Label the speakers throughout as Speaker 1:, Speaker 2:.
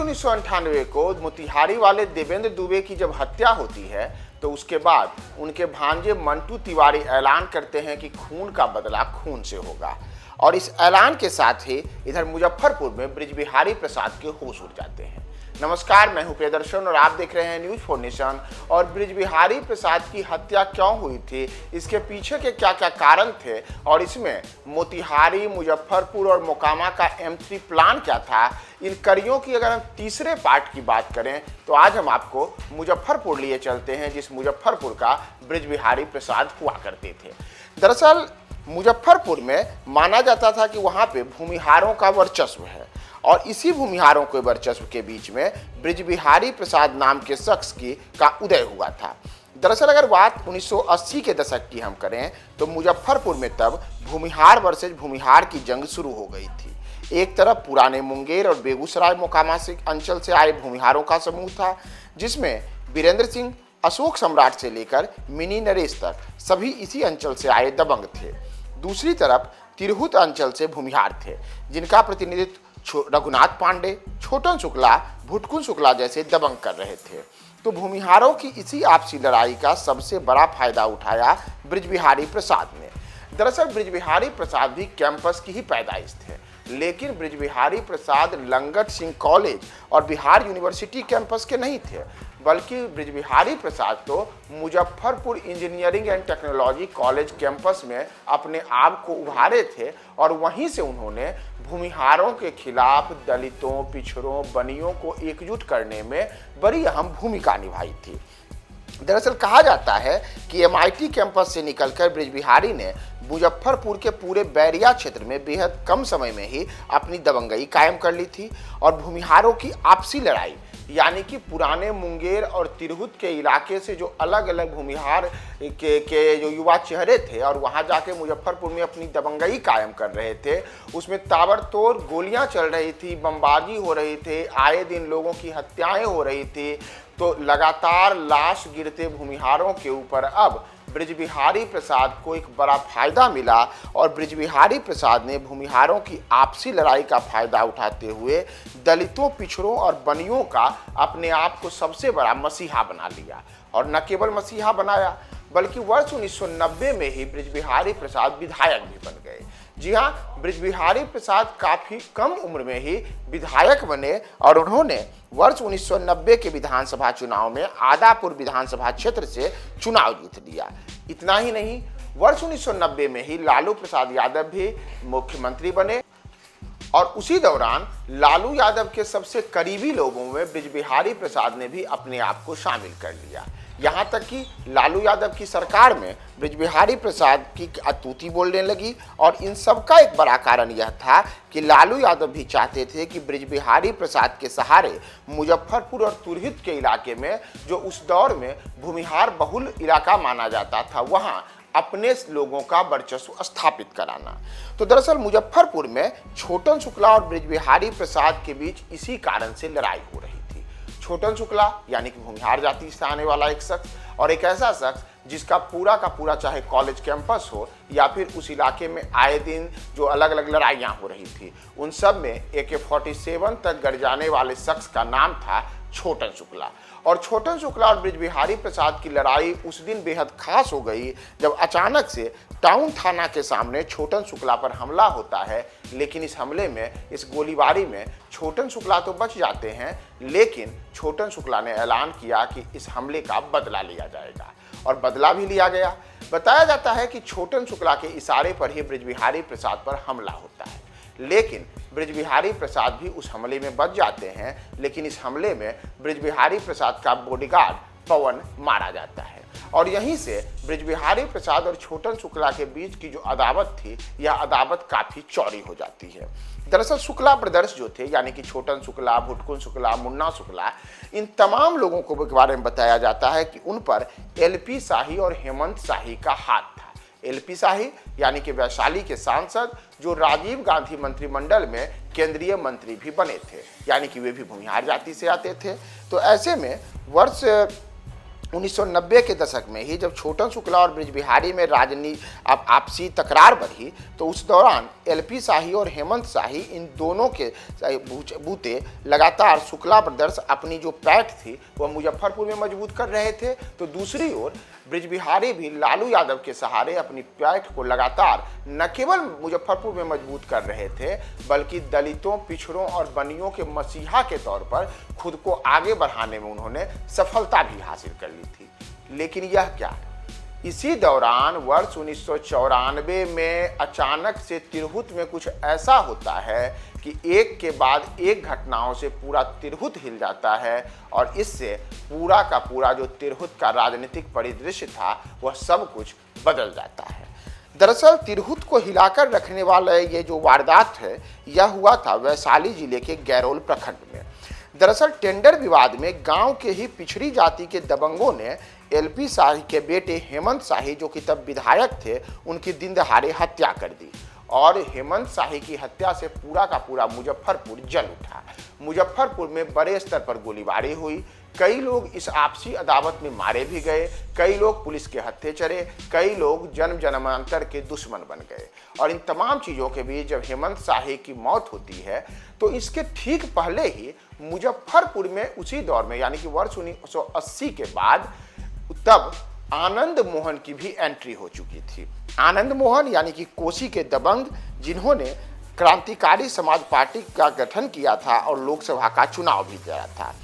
Speaker 1: 1998 को मोतिहारी वाले देवेंद्र दुबे की जब हत्या होती है तो उसके बाद उनके भांजे मंटू तिवारी ऐलान करते हैं कि खून का बदला खून से होगा। और इस ऐलान के साथ ही इधर मुजफ्फरपुर में बृजबिहारी प्रसाद के होश उड़ जाते हैं। नमस्कार, मैं हूं प्रियदर्शन और आप देख रहे हैं न्यूज फॉर नेशन। और बृजबिहारी प्रसाद की हत्या क्यों हुई थी, इसके पीछे के क्या क्या कारण थे और इसमें मोतिहारी, मुजफ्फरपुर और मोकामा का M3 प्लान क्या था, इन कड़ियों की अगर हम तीसरे पार्ट की बात करें तो आज हम आपको मुजफ्फरपुर लिए चलते हैं, जिस मुजफ्फरपुर का बृजबिहारी प्रसाद हुआ करते थे। दरअसल मुजफ्फरपुर में माना जाता था कि वहाँ पे भूमिहारों का वर्चस्व है और इसी भूमिहारों के वर्चस्व के बीच में बृजबिहारी प्रसाद नाम के शख्स का उदय हुआ था। दरअसल अगर बात 1980 के दशक की हम करें तो मुजफ्फरपुर में तब भूमिहार वर्सेज भूमिहार की जंग शुरू हो गई थी। एक तरफ पुराने मुंगेर और बेगूसराय मोकामा से अंचल से आए भूमिहारों का समूह था, जिसमें वीरेंद्र सिंह, अशोक सम्राट से लेकर मिनी नरेश तक सभी इसी अंचल से आए दबंग थे। दूसरी तरफ तिरहुत अंचल से भूमिहार थे, जिनका प्रतिनिधित्व रघुनाथ पांडे, छोटन शुक्ला, भुटकुन शुक्ला जैसे दबंग कर रहे थे। तो भूमिहारों की इसी आपसी लड़ाई का सबसे बड़ा फायदा उठाया बृजबिहारी प्रसाद ने। दरअसल बृजबिहारी प्रसाद भी कैंपस की ही पैदाइश थे, लेकिन बृजबिहारी प्रसाद लंगट सिंह कॉलेज और बिहार यूनिवर्सिटी कैंपस के नहीं थे, बल्कि बृजबिहारी प्रसाद तो Muzaffarpur engineering and technology college campus में अपने आप को उभारे थे और वहीं से उन्होंने भूमिहारों के खिलाफ दलितों, पिछड़ों, बनियों को एकजुट करने में बड़ी अहम भूमिका निभाई थी। दरअसल कहा जाता है कि MIT कैंपस से निकलकर बृजबिहारी ने मुजफ्फरपुर के पूरे बैरिया क्षेत्र में बेहद कम समय में ही अपनी दबंगई कायम कर ली थी और भूमिहारों की आपसी लड़ाई, यानी कि पुराने मुंगेर और तिरहुत के इलाके से जो अलग अलग भूमिहार के जो युवा चेहरे थे और वहां जाके मुजफ्फरपुर में अपनी दबंगई कायम कर रहे थे, उसमें ताबड़तोड़ गोलियां चल रही थी, बमबाजी हो रही थी, आए दिन लोगों की हत्याएं हो रही थी। तो लगातार लाश गिरते भूमिहारों के ऊपर अब बृजबिहारी प्रसाद को एक बड़ा फायदा मिला और बृजबिहारी प्रसाद ने भूमिहारों की आपसी लड़ाई का फायदा उठाते हुए दलितों, पिछड़ों और बनियों का अपने आप को सबसे बड़ा मसीहा बना लिया। और न केवल मसीहा बनाया, बल्कि वर्ष 1990 में ही बृजबिहारी प्रसाद विधायक भी बन गए। जी हाँ, बृजबिहारी प्रसाद काफ़ी कम उम्र में ही विधायक बने और उन्होंने वर्ष 1990 के विधानसभा चुनाव में आदापुर विधानसभा क्षेत्र से चुनाव जीत लिया। इतना ही नहीं, वर्ष 1990 में ही लालू प्रसाद यादव भी मुख्यमंत्री बने और उसी दौरान लालू यादव के सबसे करीबी लोगों में बृजबिहारी प्रसाद ने भी अपने आप को शामिल कर लिया। यहाँ तक कि लालू यादव की सरकार में बृजबिहारी प्रसाद की अतूती बोलने लगी और इन सब का एक बड़ा कारण यह था कि लालू यादव भी चाहते थे कि बृजबिहारी प्रसाद के सहारे मुजफ्फरपुर और तिरहुत के इलाके में, जो उस दौर में भूमिहार बहुल इलाका माना जाता था, वहाँ अपने लोगों का वर्चस्व स्थापित कराना। तो दरअसल मुजफ्फरपुर में छोटन शुक्ला और बृजबिहारी प्रसाद के बीच इसी कारण से लड़ाई हो रही थी। छोटन शुक्ला यानी कि भूमिहार जाति से आने वाला एक शख्स और एक ऐसा शख्स जिसका पूरा का पूरा चाहे कॉलेज कैंपस हो या फिर उस इलाके में आए दिन जो अलग अलग लड़ाइयाँ हो रही थी, उन सब में AK-47 तक गड़ जाने वाले शख्स का नाम था छोटन शुक्ला। और छोटन शुक्ला और बृजबिहारी प्रसाद की लड़ाई उस दिन बेहद खास हो गई जब अचानक से टाउन थाना के सामने छोटन शुक्ला पर हमला होता है। लेकिन इस हमले में, इस गोलीबारी में छोटन शुक्ला तो बच जाते हैं, लेकिन छोटन शुक्ला ने ऐलान किया कि इस हमले का बदला लिया जाएगा और बदला भी लिया गया। बताया जाता है कि छोटन शुक्ला के इशारे पर ही बृजबिहारी प्रसाद पर हमला होता है, लेकिन बृजबिहारी प्रसाद भी उस हमले में बच जाते हैं। लेकिन इस हमले में बृजबिहारी प्रसाद का बॉडीगार्ड पवन मारा जाता है और यहीं से बृजबिहारी प्रसाद और छोटन शुक्ला के बीच की जो अदावत थी, यह अदावत काफ़ी चौड़ी हो जाती है। दरअसल शुक्ला ब्रदर्स जो थे, यानी कि छोटन शुक्ला, भुटकुन शुक्ला, मुन्ना शुक्ला, इन तमाम लोगों को के बारे में बताया जाता है कि उन पर LP शाही और हेमंत शाही का हाथ था। LP शाही यानी कि वैशाली के सांसद, जो राजीव गांधी मंत्रिमंडल में केंद्रीय मंत्री भी बने थे, यानी कि वे भी भूमिहार जाति से आते थे। तो ऐसे में वर्ष 1990 के दशक में ही जब छोटन शुक्ला और बृजबिहारी में आपसी तकरार बढ़ी, तो उस दौरान एलपी शाही और हेमंत शाही इन दोनों के बूते लगातार शुक्ला ब्रदर्स अपनी जो पैठ थी वह मुजफ्फरपुर में मजबूत कर रहे थे, तो दूसरी ओर बृजबिहारी भी लालू यादव के सहारे अपनी पैठ को लगातार न केवल मुजफ्फरपुर में मजबूत कर रहे थे, बल्कि दलितों, पिछड़ों और बनियों के मसीहा के तौर पर खुद को आगे बढ़ाने में उन्होंने सफलता भी हासिल कर ली थी। लेकिन यह क्या, इसी दौरान वर्ष 1994 में अचानक से तिरहुत में कुछ ऐसा होता है कि एक के बाद एक घटनाओं से पूरा तिरहुत हिल जाता है और इससे पूरा का पूरा जो तिरहुत का राजनीतिक परिदृश्य था वह सब कुछ बदल जाता है। दरअसल तिरहुत को हिलाकर रखने वाला ये जो वारदात है यह हुआ था वैशाली जिले के गैरोल प्रखंड में। दरअसल टेंडर विवाद में गांव के ही पिछड़ी जाति के दबंगों ने एलपी शाही के बेटे हेमंत शाही, जो कि तब विधायक थे, उनकी दिन दहाड़े हत्या कर दी और हेमंत शाही की हत्या से पूरा का पूरा मुजफ्फरपुर जल उठा। मुजफ्फरपुर में बड़े स्तर पर गोलीबारी हुई, कई लोग इस आपसी अदावत में मारे भी गए, कई लोग पुलिस के हत्थे चढ़े, कई लोग जन्म जन्मांतर के दुश्मन बन गए। और इन तमाम चीज़ों के बीच जब हेमंत शाही की मौत होती है तो इसके ठीक पहले ही मुजफ्फरपुर में उसी दौर में यानी कि वर्ष 1980 के बाद तब आनंद मोहन की भी एंट्री हो चुकी थी। आनंद मोहन यानी कि कोसी के दबंग, जिन्होंने क्रांतिकारी समाज पार्टी का गठन किया था और लोकसभा का चुनाव भी लड़ा था।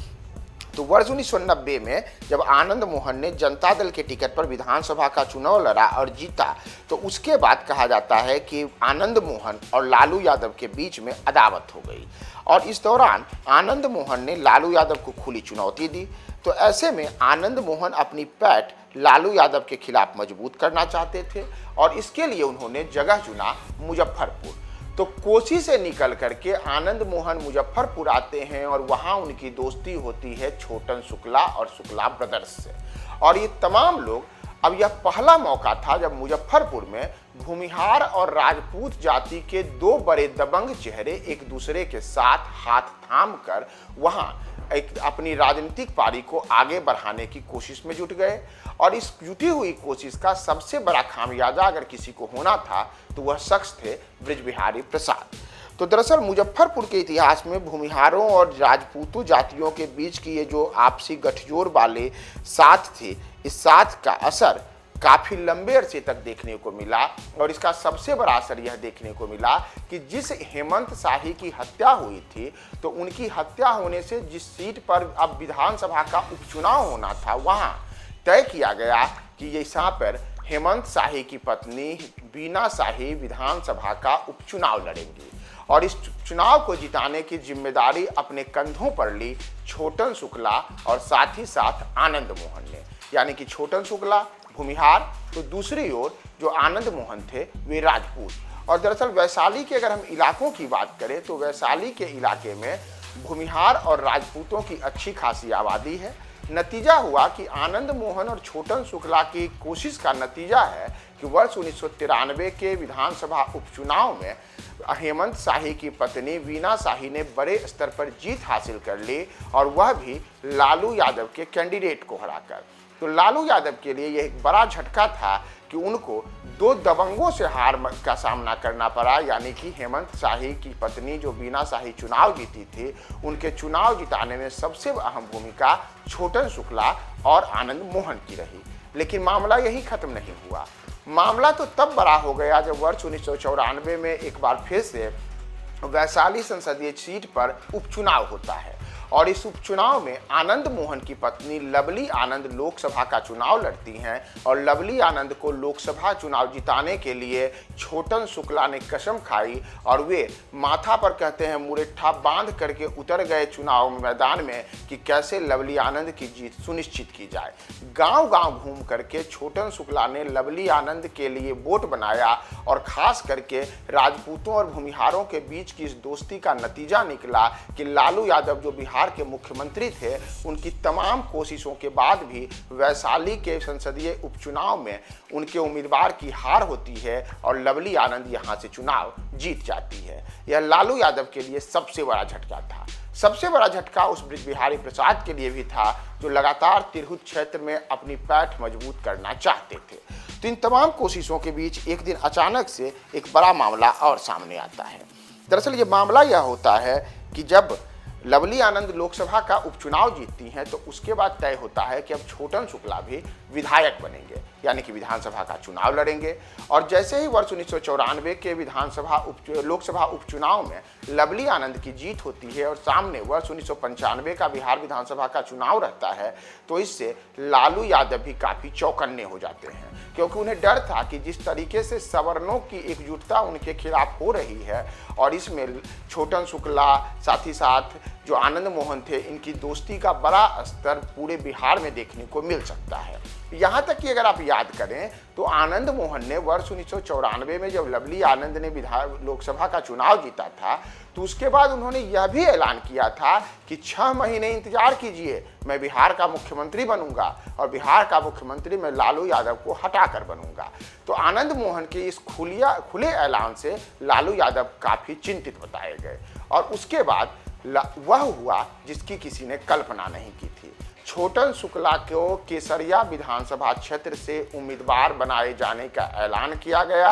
Speaker 1: तो वर्ष 1990 में जब आनंद मोहन ने जनता दल के टिकट पर विधानसभा का चुनाव लड़ा और जीता, तो उसके बाद कहा जाता है कि आनंद मोहन और लालू यादव के बीच में अदावत हो गई और इस दौरान आनंद मोहन ने लालू यादव को खुली चुनौती दी। तो ऐसे में आनंद मोहन अपनी पैठ लालू यादव के खिलाफ मजबूत करना चाहते थे और इसके लिए उन्होंने जगह चुना मुजफ्फरपुर। तो कोसी से निकल करके आनंद मोहन मुजफ्फरपुर आते हैं और वहाँ उनकी दोस्ती होती है छोटन शुक्ला और शुक्ला ब्रदर्स से। और ये तमाम लोग, अब यह पहला मौका था जब मुजफ्फरपुर में भूमिहार और राजपूत जाति के दो बड़े दबंग चेहरे एक दूसरे के साथ हाथ थाम कर वहाँ एक अपनी राजनीतिक पारी को आगे बढ़ाने की कोशिश में जुट गए। और इस जुटी हुई कोशिश का सबसे बड़ा खामियाजा अगर किसी को होना था तो वह शख्स थे बृजबिहारी प्रसाद। तो दरअसल मुजफ्फरपुर के इतिहास में भूमिहारों और राजपूतों जातियों के बीच की ये जो आपसी गठजोड़ वाले साथ थे, इस साथ का असर काफ़ी लंबे अरसे तक देखने को मिला। और इसका सबसे बड़ा असर यह देखने को मिला कि जिस हेमंत शाही की हत्या हुई थी, तो उनकी हत्या होने से जिस सीट पर अब विधानसभा का उपचुनाव होना था, वहाँ तय किया गया कि यहाँ पर हेमंत शाही की पत्नी वीना शाही विधानसभा का उपचुनाव लड़ेंगी और इस चुनाव को जिताने की जिम्मेदारी अपने कंधों पर ली छोटन शुक्ला और साथ ही साथ आनंद मोहन ने। यानी कि छोटन शुक्ला भूमिहार, तो दूसरी ओर जो आनंद मोहन थे वे राजपूत। और दरअसल वैशाली के अगर हम इलाकों की बात करें तो वैशाली के इलाके में भूमिहार और राजपूतों की अच्छी खासी आबादी है। नतीजा हुआ कि आनंद मोहन और छोटन शुक्ला की कोशिश का नतीजा है कि वर्ष 1993 के विधानसभा उपचुनाव में हेमंत शाही की पत्नी वीना शाही ने बड़े स्तर पर जीत हासिल कर ली और वह भी लालू यादव के कैंडिडेट को हराकर। तो लालू यादव के लिए यह एक बड़ा झटका था कि उनको दो दबंगों से हार का सामना करना पड़ा। यानी कि हेमंत शाही की पत्नी जो वीना शाही चुनाव जीती थी, उनके चुनाव जिताने में सबसे अहम भूमिका छोटन शुक्ला और आनंद मोहन की रही। लेकिन मामला यही खत्म नहीं हुआ। मामला तो तब बड़ा हो गया जब वर्ष 1994 में एक बार फिर से वैशाली संसदीय सीट पर उपचुनाव होता है और इस उपचुनाव में आनंद मोहन की पत्नी लवली आनंद लोकसभा का चुनाव लड़ती हैं और लवली आनंद को लोकसभा चुनाव जिताने के लिए छोटन शुक्ला ने कसम खाई और वे माथा पर कहते हैं मुरेठा बांध करके उतर गए चुनाव मैदान में कि कैसे लवली आनंद की जीत सुनिश्चित की जाए। गांव-गांव घूम करके छोटन शुक्ला ने लवली आनंद के लिए वोट बनाया और खास करके राजपूतों और भूमिहारों के बीच की इस दोस्ती का नतीजा निकला कि लालू यादव जो बिहार के मुख्यमंत्री थे, उनकी तमाम कोशिशों के बाद भी वैशाली के संसदीय उपचुनाव में उनके उम्मीदवार की हार होती है और लवली आनंद यहां से चुनाव जीत जाती है। यह लालू यादव के लिए सबसे बड़ा झटका था। सबसे बड़ा झटका उस बृजबिहारी प्रसाद के लिए भी था जो लगातार तिरहुत क्षेत्र में अपनी पैठ मजबूत करना चाहते थे। तो इन तमाम कोशिशों के बीच एक दिन अचानक से एक बड़ा मामला और सामने आता है। दरअसल ये मामला यह होता है कि जब लवली आनंद लोकसभा का उपचुनाव जीतती हैं तो उसके बाद तय होता है कि अब छोटन शुक्ला भी विधायक बनेंगे, यानी कि विधानसभा का चुनाव लड़ेंगे। और जैसे ही वर्ष 1994 के लोकसभा उपचुनाव में लवली आनंद की जीत होती है और सामने वर्ष 1995 का बिहार विधानसभा का चुनाव रहता है, तो इससे लालू यादव भी काफ़ी चौकन्ने हो जाते हैं, क्योंकि उन्हें डर था कि जिस तरीके से सवर्णों की एकजुटता उनके खिलाफ हो रही है और इसमें छोटन शुक्ला साथ ही साथ जो आनंद मोहन थे, इनकी दोस्ती का बड़ा स्तर पूरे बिहार में देखने को मिल सकता है। यहाँ तक कि अगर आप याद करें तो आनंद मोहन ने वर्ष 1994 में जब लवली आनंद ने लोकसभा का चुनाव जीता था तो उसके बाद उन्होंने यह भी ऐलान किया था कि 6 महीने इंतजार कीजिए, मैं बिहार का मुख्यमंत्री बनूंगा और बिहार का मुख्यमंत्री मैं लालू यादव को हटाकर बनूंगा। तो आनंद मोहन के इस खुले ऐलान से लालू यादव काफ़ी चिंतित बताए गए और उसके बाद वह हुआ जिसकी किसी ने कल्पना नहीं की थी। छोटन शुक्ला को केसरिया विधानसभा क्षेत्र से उम्मीदवार बनाए जाने का ऐलान किया गया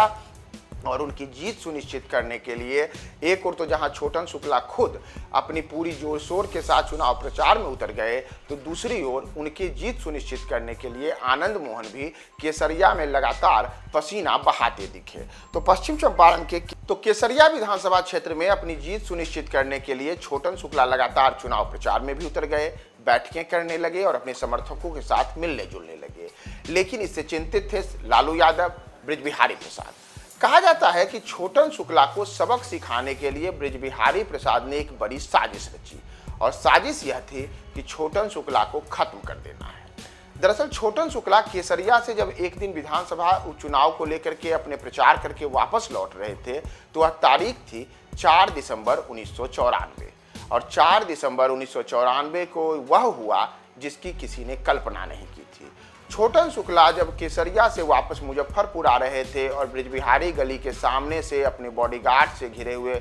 Speaker 1: और उनकी जीत सुनिश्चित करने के लिए एक और तो जहां छोटन शुक्ला खुद अपनी पूरी जोर शोर के साथ चुनाव प्रचार में उतर गए, तो दूसरी ओर उनकी जीत सुनिश्चित करने के लिए आनंद मोहन भी केसरिया में लगातार पसीना बहाते दिखे। तो पश्चिम चंपारण के केसरिया विधानसभा क्षेत्र में अपनी जीत सुनिश्चित करने के लिए छोटन शुक्ला लगातार चुनाव प्रचार में भी उतर गए, बैठकें करने लगे और अपने समर्थकों के साथ मिलने जुलने लगे। लेकिन इससे चिंतित थे लालू यादव, बृजबिहारी प्रसाद। कहा जाता है कि छोटन शुक्ला को सबक सिखाने के लिए बृजबिहारी प्रसाद ने एक बड़ी साजिश रची और साजिश यह थी कि छोटन शुक्ला को खत्म कर देना है। दरअसल छोटन शुक्ला केसरिया से जब एक दिन विधानसभा उपचुनाव को लेकर के अपने प्रचार करके वापस लौट रहे थे तो वह तारीख थी 4 दिसंबर 1994 और 4 दिसंबर 1994 को वह हुआ जिसकी किसी ने कल्पना नहीं की थी। छोटन शुक्ला जब केसरिया से वापस मुजफ्फरपुर आ रहे थे और बृजबिहारी गली के सामने से अपने बॉडीगार्ड से घिरे हुए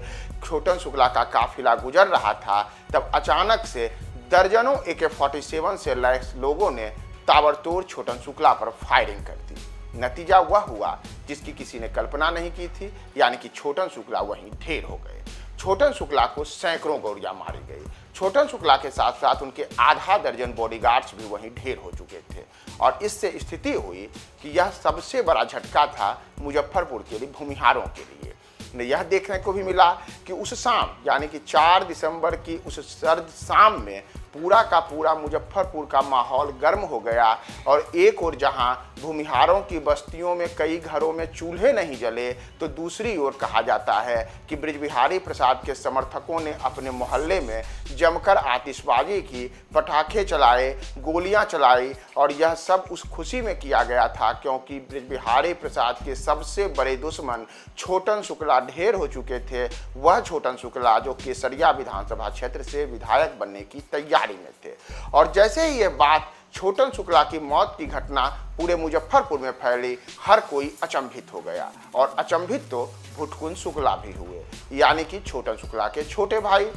Speaker 1: छोटन शुक्ला का काफिला गुजर रहा था, तब अचानक से दर्जनों AK-47 से लैस लोगों ने ताबड़तोड़ छोटन शुक्ला पर फायरिंग कर दी। नतीजा वह हुआ जिसकी किसी ने कल्पना नहीं की थी, यानी कि छोटन शुक्ला वहीं ढेर हो गए। छोटन शुक्ला को सैकड़ों गोलियां मारी गई। छोटन शुक्ला के साथ साथ उनके आधा दर्जन बॉडीगार्ड्स भी वहीं ढेर हो चुके थे और इससे स्थिति हुई कि यह सबसे बड़ा झटका था मुजफ्फरपुर के लिए, भूमिहारों के लिए। यह देखने को भी मिला कि उस शाम यानी कि 4 दिसंबर की उस सर्द शाम में पूरा का पूरा मुजफ्फरपुर का माहौल गर्म हो गया और एक ओर जहां भूमिहारों की बस्तियों में कई घरों में चूल्हे नहीं जले, तो दूसरी ओर कहा जाता है कि बृजबिहारी प्रसाद के समर्थकों ने अपने मोहल्ले में जमकर आतिशबाजी की, पटाखे चलाए, गोलियां चलाई और यह सब उस खुशी में किया गया था क्योंकि बृजबिहारी प्रसाद के सबसे बड़े दुश्मन छोटन शुक्ला ढेर हो चुके थे। वह छोटन शुक्ला जो केसरिया विधानसभा क्षेत्र से विधायक बनने की तैयारी में थे और जैसे ही ये बात छोटन शुक्ला की मौत की घटना पूरे मुजफ्फरपुर में फैली, हर कोई अचंभित हो गया और अचंभित तो भुटकुन शुक्ला भी हुए, यानी कि छोटन शुक्ला के छोटे भाई।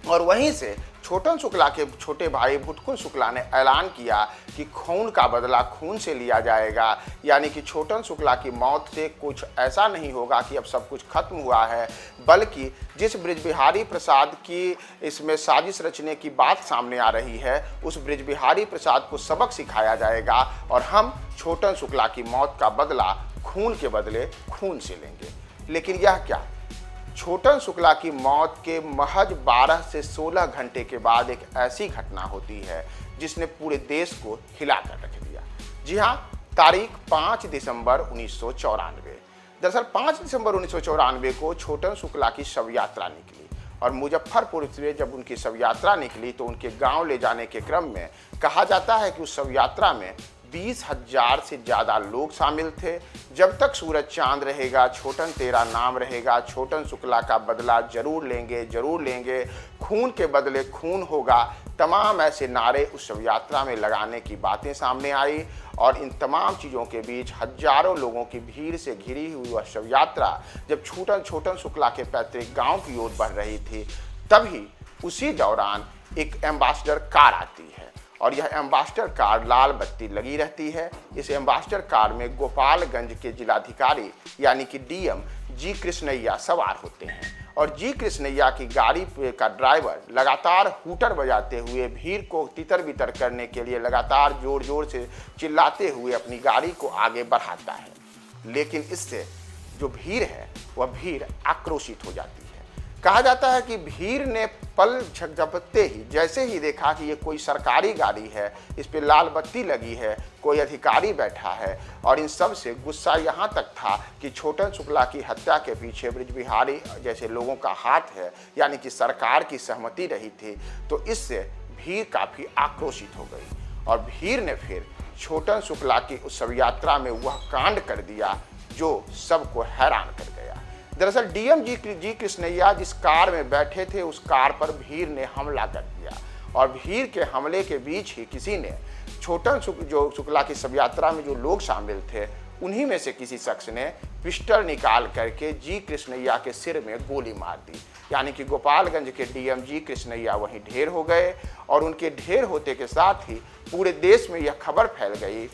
Speaker 1: और वहीं से छोटन शुक्ला के छोटे भाई भुटकुन शुक्ला ने ऐलान किया कि खून का बदला खून से लिया जाएगा, यानी कि छोटन शुक्ला की मौत से कुछ ऐसा नहीं होगा कि अब सब कुछ खत्म हुआ है, बल्कि जिस बृजबिहारी प्रसाद की इसमें साजिश रचने की बात सामने आ रही है, उस बृजबिहारी प्रसाद को सबक सिखाया जाएगा और हम छोटन शुक्ला की मौत का बदला खून के बदले खून से लेंगे। लेकिन यह क्या, छोटन शुक्ला की मौत के महज 12 से 16 घंटे के बाद एक ऐसी घटना होती है जिसने पूरे देश को हिलाकर रख दिया। जी हाँ, तारीख 5 दिसंबर 1994। दरअसल 5 दिसंबर 1994 को छोटन शुक्ला की शव यात्रा निकली और मुजफ्फरपुर से जब उनकी शव यात्रा निकली तो उनके गांव ले जाने के क्रम में कहा जाता है कि उस शव यात्रा में 20,000 से ज़्यादा लोग शामिल थे। जब तक सूरज चांद रहेगा, छोटन तेरा नाम रहेगा, छोटन शुक्ला का बदला जरूर लेंगे, जरूर लेंगे, खून के बदले खून होगा, तमाम ऐसे नारे उस शव यात्रा में लगाने की बातें सामने आई और इन तमाम चीज़ों के बीच हजारों लोगों की भीड़ से घिरी हुई वह शव यात्रा जब छोटन शुक्ला के पैतृक गांव की ओर बढ़ रही थी, तभी उसी दौरान एक एम्बेसडर कार आती है और यह एम्बेसडर कार लाल बत्ती लगी रहती है। इस एम्बेसडर कार में गोपालगंज के जिलाधिकारी यानी कि डीएम जी कृष्णैया सवार होते हैं और जी कृष्णैया की गाड़ी का ड्राइवर लगातार हूटर बजाते हुए भीड़ को तितर बितर करने के लिए लगातार जोर जोर से चिल्लाते हुए अपनी गाड़ी को आगे बढ़ाता है। लेकिन इससे जो भीड़ है वह भीड़ आक्रोशित हो जाती है। कहा जाता है कि भीड़ ने पल झपकते ही जैसे ही देखा कि ये कोई सरकारी गाड़ी है, इस पे लाल बत्ती लगी है, कोई अधिकारी बैठा है और इन सब से गुस्सा यहाँ तक था कि छोटन शुक्ला की हत्या के पीछे ब्रिज बिहारी जैसे लोगों का हाथ है, यानी कि सरकार की सहमति रही थी। तो इससे भीड़ काफ़ी आक्रोशित हो गई और भीड़ ने फिर छोटन शुक्ला की उस शव यात्रा में वह कांड कर दिया जो सबको हैरान कर गया। दरअसल डीएम जी कृष्णैया जिस कार में बैठे थे उस कार पर भीड़ ने हमला कर दिया और भीड़ के हमले के बीच ही किसी ने छोटन शुक्ला की शव यात्रा में जो लोग शामिल थे उन्हीं में से किसी शख्स ने पिस्टल निकाल करके जी कृष्णैया के सिर में गोली मार दी। यानी कि गोपालगंज के डीएम जी कृष्णैया वहीं ढेर हो गए और उनके ढेर होते के साथ ही पूरे देश में यह खबर फैल गई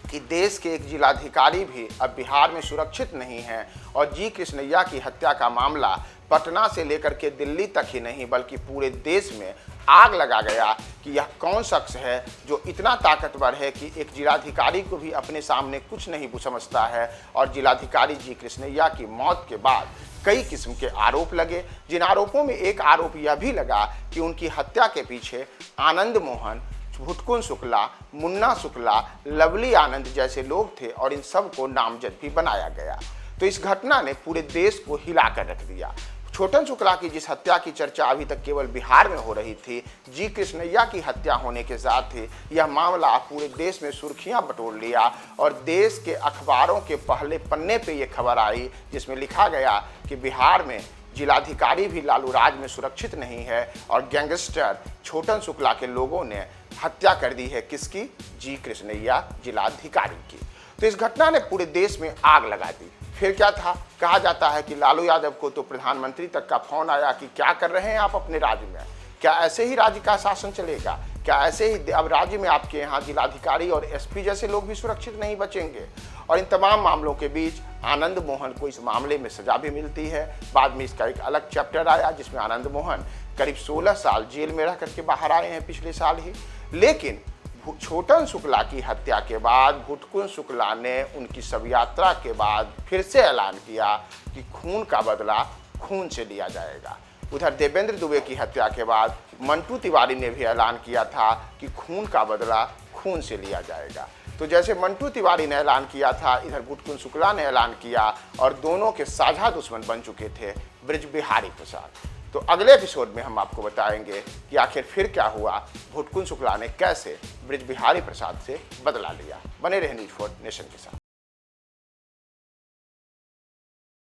Speaker 1: कि देश के एक जिलाधिकारी भी अब बिहार में सुरक्षित नहीं है और जी कृष्णैया की हत्या का मामला पटना से लेकर के दिल्ली तक ही नहीं बल्कि पूरे देश में आग लगा गया कि यह कौन शख्स है जो इतना ताकतवर है कि एक जिलाधिकारी को भी अपने सामने कुछ नहीं समझता है। और जिलाधिकारी जी कृष्णैया की मौत के बाद कई किस्म के आरोप लगे, जिन आरोपों में एक आरोप यह भी लगा कि उनकी हत्या के पीछे आनंद मोहन, भुटकुन शुक्ला, मुन्ना शुक्ला, लवली आनंद जैसे लोग थे और इन सब को नामजद भी बनाया गया। तो इस घटना ने पूरे देश को हिला कर रख दिया। छोटन शुक्ला की जिस हत्या की चर्चा अभी तक केवल बिहार में हो रही थी, जी कृष्णैया की हत्या होने के साथ ही यह मामला पूरे देश में सुर्खियां बटोर लिया और देश के अखबारों के पहले पन्ने पे ये खबर आई जिसमें लिखा गया कि बिहार में जिलाधिकारी भी लालू राज में सुरक्षित नहीं है और गैंगस्टर छोटन शुक्ला के लोगों ने हत्या कर दी है किसकी? जी कृष्णैया जिलाधिकारी की। तो इस घटना ने पूरे देश में आग लगा दी। फिर क्या था? कहा जाता है कि लालू यादव को तो प्रधानमंत्री तक का फोन आया कि क्या कर रहे हैं आप अपने राज्य में, क्या ऐसे ही राज्य का शासन चलेगा, क्या ऐसे ही अब राज्य में आपके यहाँ जिलाधिकारी और एसपी जैसे लोग भी सुरक्षित नहीं बचेंगे। और इन तमाम मामलों के बीच आनंद मोहन को इस मामले में सजा भी मिलती है। बाद में इसका एक अलग चैप्टर आया जिसमें आनंद मोहन करीब 16 साल जेल में रह करके बाहर आए हैं पिछले साल ही। लेकिन छोटन शुक्ला की हत्या के बाद भुटकुन शुक्ला ने उनकी शव यात्रा के बाद फिर से ऐलान किया कि खून का बदला खून से लिया जाएगा। उधर देवेंद्र दुबे की हत्या के बाद मंटू तिवारी ने भी ऐलान किया था कि खून का बदला खून से लिया जाएगा। तो जैसे मंटू तिवारी ने ऐलान किया था, इधर भुटकुन शुक्ला ने ऐलान किया और दोनों के साझा दुश्मन बन चुके थे ब्रिज बिहारी प्रसाद। तो अगले एपिसोड में हम आपको बताएंगे कि आखिर फिर क्या हुआ, भुटकुन शुक्ला ने कैसे ब्रिज बिहारी प्रसाद से बदला लिया। बने रहे न्यूज़ 4 नेशन के साथ।